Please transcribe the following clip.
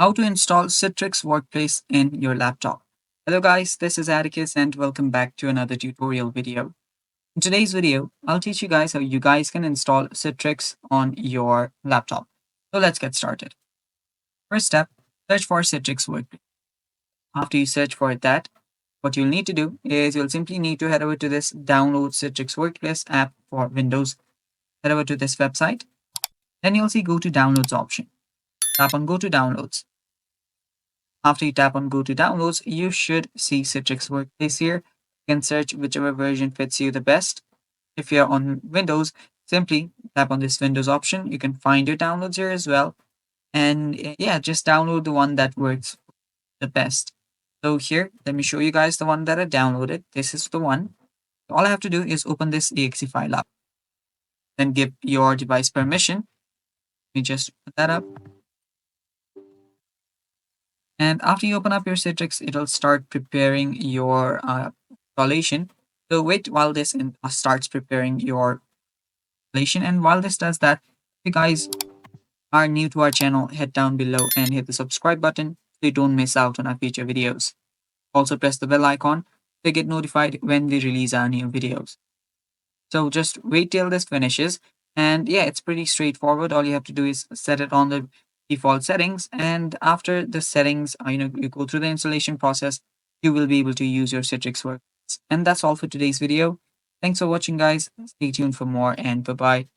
How to install Citrix Workspace in your laptop. Hello guys, this is Atticus and welcome back to another tutorial video. In today's video, I'll teach you guys how you guys can install Citrix on your laptop. So let's get started. First step, search for Citrix Workspace. After you search for that, what you'll need to do is you'll simply need to head over to this download Citrix Workspace app for Windows. Head over to this website. Then you'll see go to downloads option. Tap on go to downloads. After you tap on go to downloads, you should see Citrix Workspace here. You can search whichever version fits you the best. If you're on Windows, simply tap on this Windows option. You can find your downloads here as well. And yeah, just download the one that works the best. So here, let me show you guys the one that I downloaded. This is the one. All I have to do is open this exe file up. Then give your device permission. Let me just put that up. And after you open up your Citrix, it'll start preparing your installation. So wait while this starts preparing your installation. And while this does that, if you guys are new to our channel, head down below and hit the subscribe button so you don't miss out on our future videos. Also press the bell icon to get notified when we release our new videos. So just wait till this finishes. And yeah, it's pretty straightforward. All you have to do is set it on the default settings, and after the settings, you go through the installation process, you will be able to use your Citrix Workspace. And that's all for today's video. Thanks for watching, guys. Stay tuned for more, and bye bye.